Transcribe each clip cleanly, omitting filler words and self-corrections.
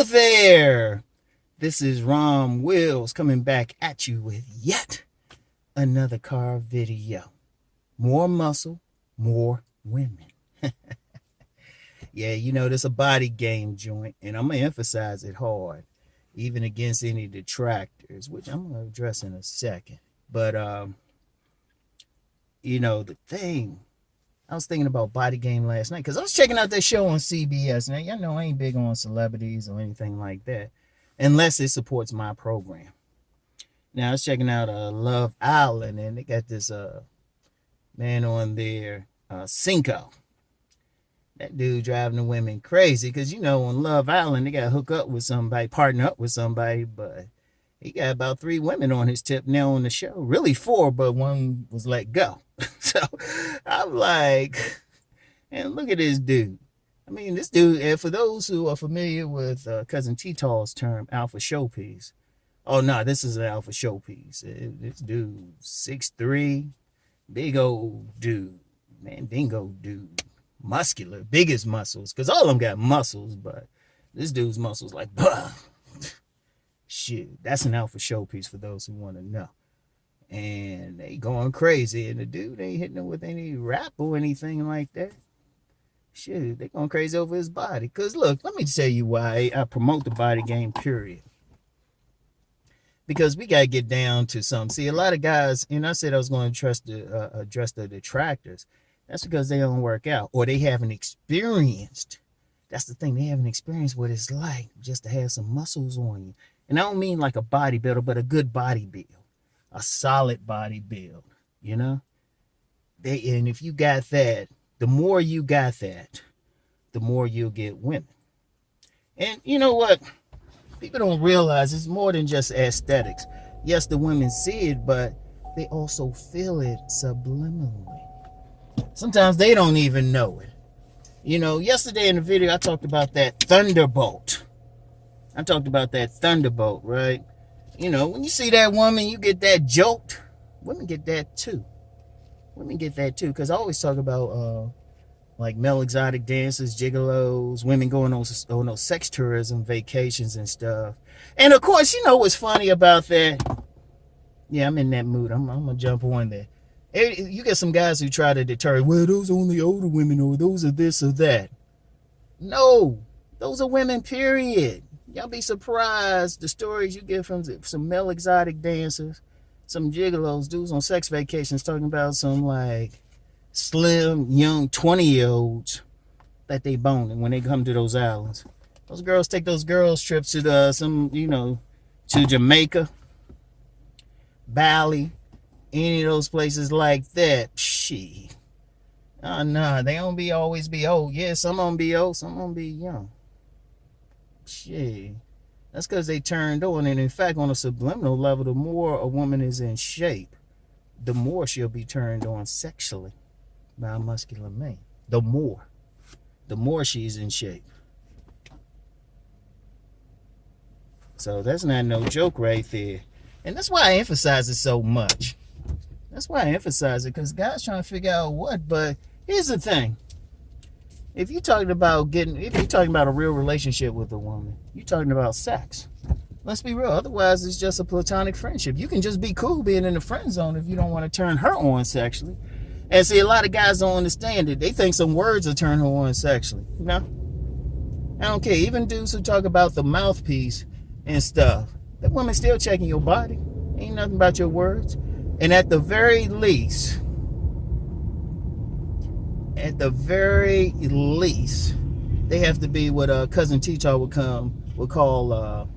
Hello there. This is Rom Wills coming back at you with yet another car video. More muscle, more women. Yeah, you know, this a body game joint, and I'm going to emphasize it hard, even against any detractors, which I'm going to address in a second. But, you know, the thing, I was thinking about body game last night because I was checking out that show on CBS. Now, y'all know I ain't big on celebrities or anything like that, unless it supports my program. Now, I was checking out Love Island, and they got this man on there, Cinco. That dude driving the women crazy because, you know, on Love Island, they got to hook up with somebody, partner up with somebody, but he got about 3 women on his tip now on the show. Really 4, but one was let go. So I'm like, and look at this dude. I mean, this dude, and for those who are familiar with Cousin T-Tall's term, alpha showpiece. Oh, no, this is an alpha showpiece. This dude, 6'3", big old dude, man, dingo dude. Muscular, biggest muscles, because all of them got muscles, but this dude's muscles like, bah. Shit, that's an alpha showpiece for those who want to know. And they going crazy, and the dude ain't hitting them with any rap or anything like that. Shit, they going crazy over his body. Because look, let me tell you why I promote the body game, period. Because we got to get down to something. See, a lot of guys, and I said I was going to address the detractors. That's because they don't work out, or they haven't experienced. That's the thing. They haven't experienced what it's like just to have some muscles on you. And I don't mean like a bodybuilder, but a good body build, a solid body build, you know? And if you got that, the more you got that, the more you'll get women. And you know what? People don't realize it's more than just aesthetics. Yes, the women see it, but they also feel it subliminally. Sometimes they don't even know it. You know, yesterday in the video, I talked about that thunderbolt. Right? You know, when you see that woman, you get that jolt. Women get that too. Because I always talk about like male exotic dancers, gigolos, women going on those sex tourism vacations and stuff. And of course, you know what's funny about that? Yeah, I'm in that mood. I'm going to jump on there. You get some guys who try to deter, well, those are only older women, or those are this or that. No, those are women, period. Y'all be surprised the stories you get from some male exotic dancers, some gigolos, dudes on sex vacations talking about some like slim, young 20-year-olds that they boning when they come to those islands. Those girls take those girls trips to to Jamaica, Bali, any of those places like that. Shit. Oh, nah, they don't always be old. Yeah, some of them be old, some of them be young. Shit. That's because they turned on. And in fact, on a subliminal level, the more a woman is in shape, the more she'll be turned on sexually by a muscular man. The more she's in shape. So that's not no joke right there. And that's why I emphasize it so much. Because guys trying to figure out what. But here's the thing. If you're talking about a real relationship with a woman, you're talking about sex. Let's be real. Otherwise, it's just a platonic friendship. You can just be cool being in the friend zone if you don't want to turn her on sexually. And see, a lot of guys don't understand it. They think some words will turn her on sexually. You know? I don't care. Even dudes who talk about the mouthpiece and stuff, that woman's still checking your body. Ain't nothing about your words. And at the very least, they have to be what Cousin T-Tall would call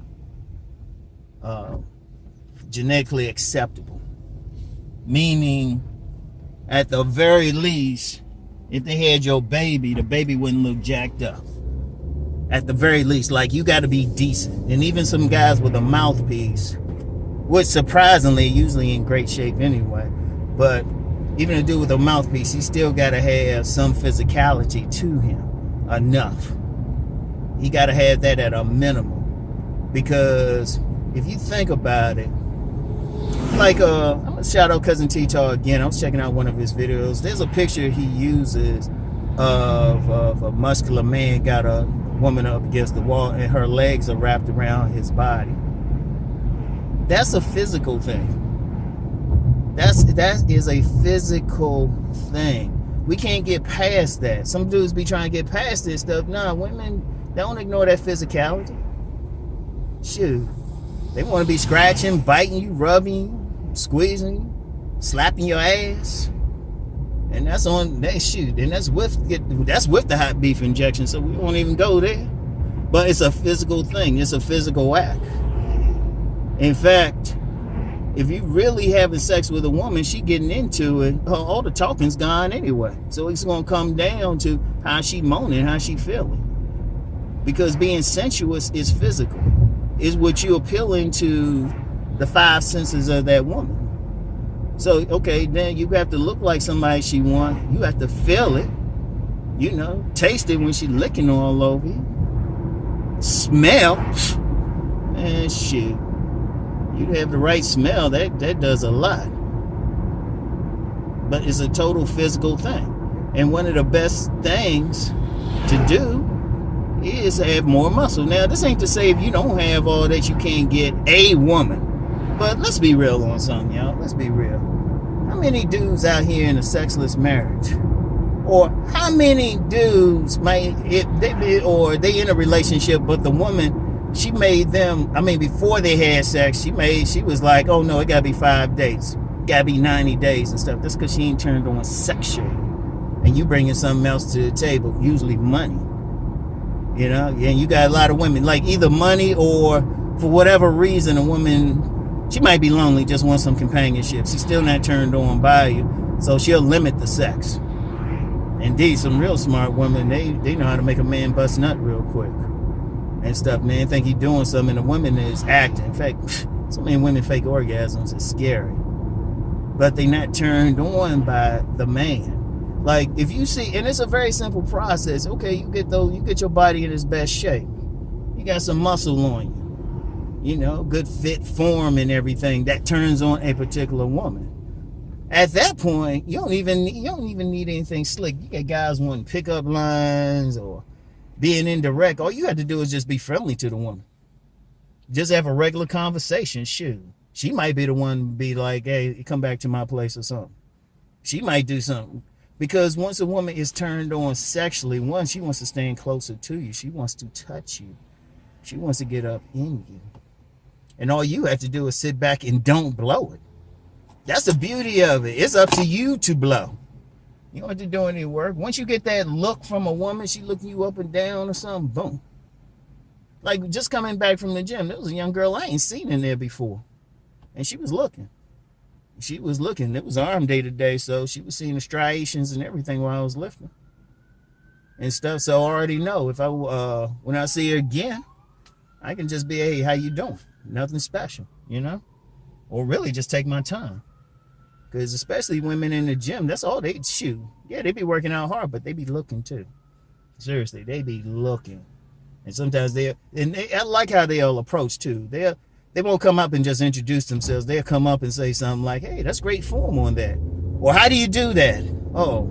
genetically acceptable. Meaning, at the very least, if they had your baby, the baby wouldn't look jacked up. At the very least, like, you got to be decent. And even some guys with a mouthpiece, which surprisingly usually in great shape anyway, but even a dude with a mouthpiece, he still got to have some physicality to him. Enough. He got to have that at a minimum. Because if you think about it, like, I'm going to shout out Cousin T-Tall again. I was checking out one of his videos. There's a picture he uses of a muscular man got a woman up against the wall and her legs are wrapped around his body. That's a physical thing. That is a physical thing. We can't get past that. Some dudes be trying to get past this stuff. Nah, women, don't ignore that physicality. Shoot. They want to be scratching, biting you, rubbing you, squeezing you, slapping your ass. And that's on that shoot. And that's with the hot beef injection. So we won't even go there. But it's a physical thing. It's a physical act. In fact, if you really having sex with a woman, she getting into it, all the talking's gone anyway. So it's going to come down to how she moaning, how she feeling. Because being sensuous is physical. Is what you appealing to the five senses of that woman. So, okay, then you have to look like somebody she want. You have to feel it. You know, taste it when she licking all over you. Smell. And shit. You have the right smell, that does a lot. But it's a total physical thing. And one of the best things to do is have more muscle. Now, this ain't to say if you don't have all that, you can't get a woman. But let's be real on something, y'all. Let's be real. How many dudes out here in a sexless marriage? Or how many dudes they in a relationship, but the woman, she made them, before they had sex, she was like, oh no, it gotta be 5 days. It gotta be 90 days and stuff. That's because she ain't turned on sexually. And you bringing something else to the table, usually money. You know, and you got a lot of women, like either money or for whatever reason, a woman, she might be lonely, just wants some companionship. She's still not turned on by you, so she'll limit the sex. Indeed, some real smart women, they know how to make a man bust nut real quick. And stuff, man. Think he doing something, and the woman is acting. In fact, so many women fake orgasms. It's scary. But they not turned on by the man. Like, if you see, and it's a very simple process. Okay, you get your body in its best shape. You got some muscle on you. You know, good fit form and everything. That turns on a particular woman. At that point, you don't even need anything slick. You got guys wanting pickup lines or being indirect. All you have to do is just be friendly to the woman. Just have a regular conversation. Shoot. She might be the one to be like, hey, come back to my place or something. She might do something. Because once a woman is turned on sexually, one, she wants to stand closer to you. She wants to touch you. She wants to get up in you. And all you have to do is sit back and don't blow it. That's the beauty of it. It's up to you to blow. You don't have to do any work. Once you get that look from a woman, she looking you up and down or something, boom. Like just coming back from the gym, there was a young girl I ain't seen in there before. And she was looking. She was looking. It was arm day today, so she was seeing the striations and everything while I was lifting. And stuff, so I already know if when I see her again, I can just be, hey, how you doing? Nothing special, you know? Or really just take my time. Because especially women in the gym, that's all they shoot. Yeah, they be working out hard, but they be looking too. Seriously, they be looking. And sometimes I like how they'll approach too. They won't come up and just introduce themselves. They'll come up and say something like, hey, that's great form on that. Or how do you do that? Oh.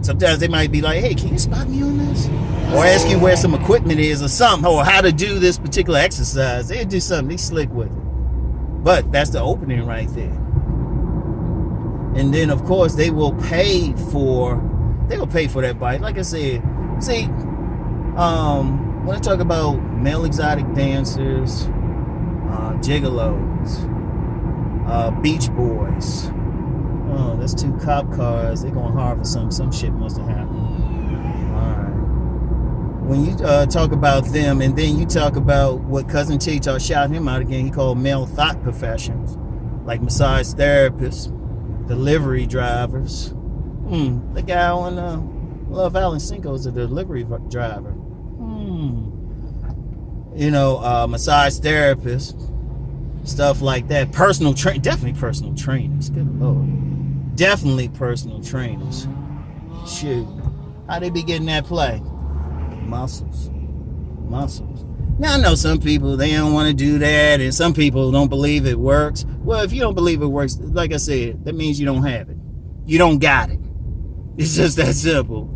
Sometimes they might be like, hey, can you spot me on this? Or ask you where some equipment is or something. Or how to do this particular exercise. They'll do something. They slick with it. But that's the opening right there. And then, of course, they will pay for that bite. Like I said, see, when I talk about male exotic dancers, gigolos, beach boys, oh, that's 2 cop cars. They're going hard for some shit must have happened. All right. When you talk about them, and then you talk about what Cousin T shout him out again, he called male thought professions, like massage therapists, delivery drivers. The guy on Love Island Cinco is a delivery driver. You know, massage therapists, stuff like that. Definitely personal trainers. Good Lord. Definitely personal trainers. Shoot. How they be getting that play? Muscles. Now, I know some people, they don't want to do that, and some people don't believe it works. Well, if you don't believe it works, like I said, that means you don't have it. You don't got it. It's just that simple.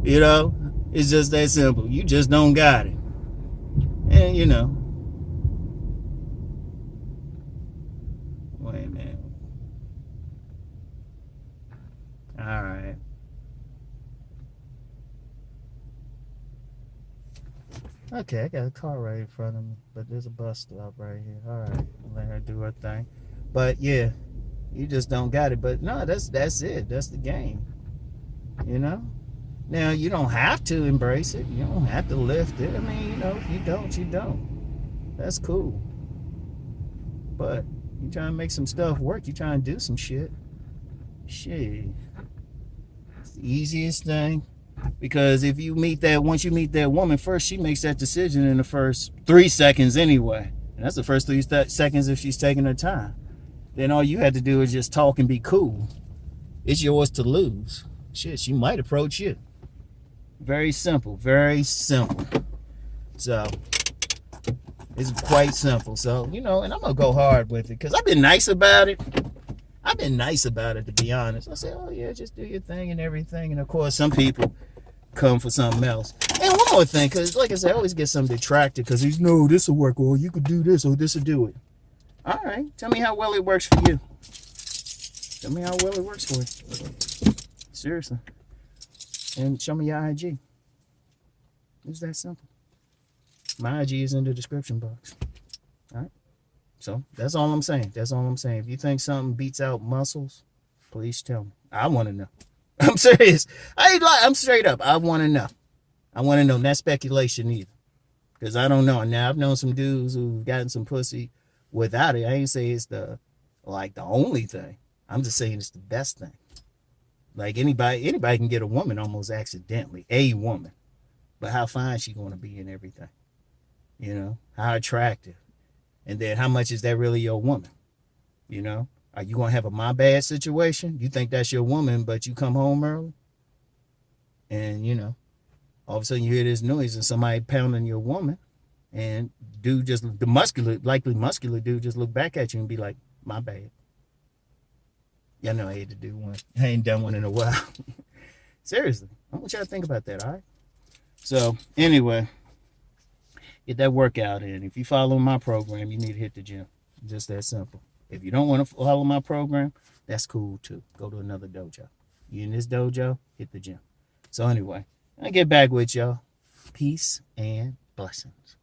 You know? It's just that simple. You just don't got it. And you know, wait a minute. All right. Okay, I got a car right in front of me, but there's a bus stop right here. All right, let her do her thing. But yeah, you just don't got it. But no, that's it. That's the game. You know. Now you don't have to embrace it. You don't have to lift it. I mean, you know, if you don't, you don't. That's cool. But you trying to make some stuff work. You trying to do some shit. Shit. It's the easiest thing. Because if you meet that, once you meet that woman first, she makes that decision in the first 3 seconds anyway. And that's the first 3 seconds if she's taking her time. Then all you had to do is just talk and be cool. It's yours to lose. Shit, she might approach you. Very simple, very simple. So, it's quite simple. So, you know, and I'm going to go hard with it because I've been nice about it. I've been nice about it, to be honest. I say, oh, yeah, just do your thing and everything. And, of course, some people come for something else. And one more thing, because, like I said, I always get some detracted because he's, no, this will work, or you could do this, or this will do it. All right, tell me how well it works for you. Tell me how well it works for you. Seriously. And show me your IG. It's that simple. My IG is in the description box. All right. So that's all I'm saying. That's all I'm saying. If you think something beats out muscles, please tell me. I want to know. I'm serious. I ain't like. I'm straight up. I want to know. I want to know. Not speculation either, because I don't know. Now I've known some dudes who've gotten some pussy without it. I ain't say it's the only thing. I'm just saying it's the best thing. Like anybody can get a woman almost accidentally. A woman, but how fine she going to be and everything. You know, how attractive. And then how much is that really your woman? You know, are you going to have a my bad situation? You think that's your woman, but you come home early? And, you know, all of a sudden you hear this noise and somebody pounding your woman. And dude just, likely muscular dude just look back at you and be like, my bad. Y'all know I hate to do one. I ain't done one in a while. Seriously. I want y'all to think about that, all right? So, anyway. Get that workout in. If you follow my program, you need to hit the gym. Just that simple. If you don't want to follow my program, that's cool too. Go to another dojo. You in this dojo, hit the gym. So anyway, I get back with y'all. Peace and blessings.